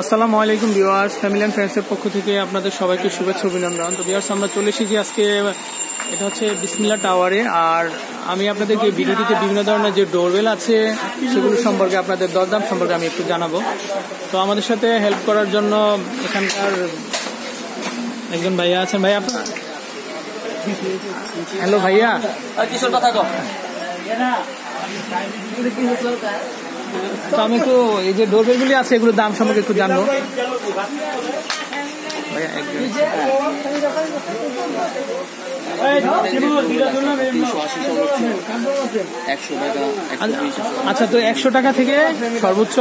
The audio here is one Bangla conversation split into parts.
আসসালামু আলাইকুম ভিউয়ার্স, ফ্যামিলি অ্যান্ড ফ্রেন্ডসের পক্ষ থেকে আপনাদের সবাইকে শুভেচ্ছা অভিনন্দন। তো ভিউয়ার্স, আমরা চলে এসেছি আজকে, এটা হচ্ছে বিসমিল্লাহ টাওয়ারে। আর আমি আপনাদেরকে ভিডিওটিতে বিভিন্ন ধরনের যে ডোরবেল আছে সেগুলো সম্পর্কে, আপনাদের দরদাম সম্পর্কে আমি একটু জানাবো। তো আমাদের সাথে হেল্প করার জন্য এখানকার একজন ভাইয়া আছেন। ভাইয়া আপনার, হ্যালো ভাইয়া, তো আমি একটু এই যে ডোরবেলগুলি আছে এগুলোর দাম সম্পর্কে একটু জানবো। আচ্ছা, তো 100 টাকা থেকে সর্বোচ্চ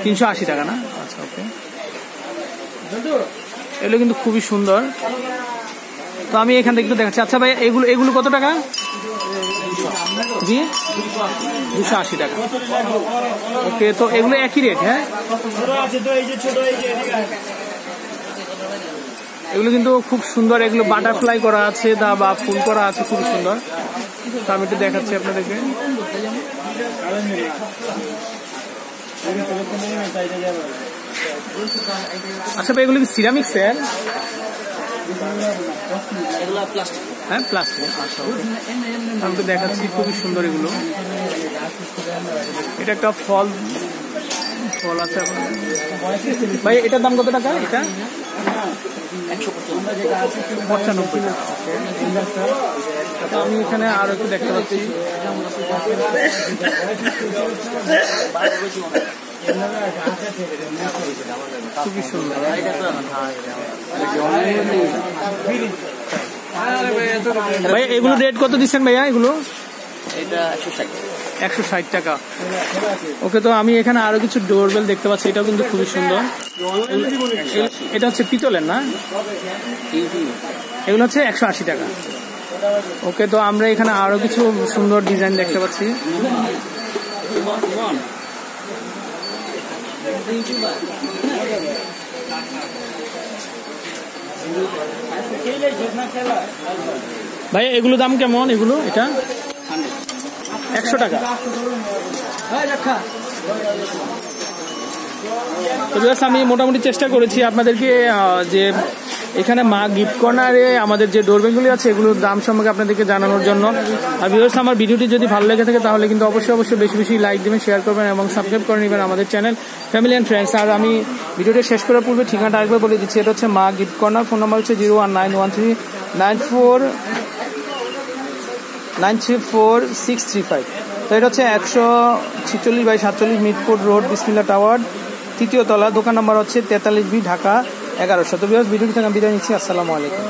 380 টাকা না? আচ্ছা, ওকে। এগুলো কিন্তু খুবই সুন্দর। তো আমি এখান থেকে একটু দেখাচ্ছি। আচ্ছা ভাই, এগুলো কত টাকা? জি, 280 টাকা। ওকে, তো এগুলো একই রেট? হ্যাঁ, এগুলো কিন্তু খুব সুন্দর। এগুলো বাটারফ্লাই করা আছে বা ফুল করা আছে, খুব সুন্দর। তো আমি একটু দেখাচ্ছি আপনাদেরকে। আচ্ছা ভাই, এগুলো কি সিরামিক স্যার? হ্যাঁ, প্লাস্টিক। আচ্ছা, আমি তো দেখাচ্ছি, খুবই সুন্দর এগুলো। এটা একটা ফল আছে ভাই। এটার দাম কত টাকা? এটা 195 টাকা। আমি এখানে আরো একটু দেখতে পাচ্ছি। খুবই সুন্দর ভাই। এগুলো রেট কত দিচ্ছেন ভাইয়া? এগুলো 160 টাকা। ওকে, তো আমি এখানে আরো কিছু ডোরবেল দেখতে পাচ্ছি, এটাও কিন্তু খুবই সুন্দর। এটা হচ্ছে পিতলের না? এগুলো হচ্ছে 180 টাকা। ওকে, তো আমরা এখানে আরো কিছু সুন্দর ডিজাইন দেখতে পাচ্ছি। ভাই এগুলো দাম কেমন? এগুলো এটা 100 টাকা। তো আমি মোটামুটি চেষ্টা করেছি আপনাদেরকে যে এখানে মা গিফট কর্নারে আমাদের যে ডোরবেলগুলি আছে এগুলোর দাম সম্পর্কে আপনাদেরকে জানানোর জন্য। আর ভিউয়ার্স, আমার ভিডিওটি যদি ভালো লেগে থাকে তাহলে কিন্তু অবশ্যই বেশি বেশি লাইক দেবেন, শেয়ার করবেন এবং সাবস্ক্রাইব করে নেবেন আমাদের চ্যানেল ফ্যামিলি অ্যান্ড ফ্রেন্ডস। আর আমি ভিডিওটি শেষ করার পূর্বে ঠিকানাটা আরেকবার বলে দিচ্ছি। এটা হচ্ছে মা গিফট কর্নার। ফোন নাম্বার হচ্ছে 01913949635। তো এটা হচ্ছে 146/47 মিটফোর্ড রোড, বিসমিল্লাহ টাওয়ার, 3য় তলা। দোকান নাম্বার হচ্ছে 43B, ঢাকা 1100। তো ভিডিওটি থেকে বিদায় নিচ্ছি। আসসালামু আলাইকুম।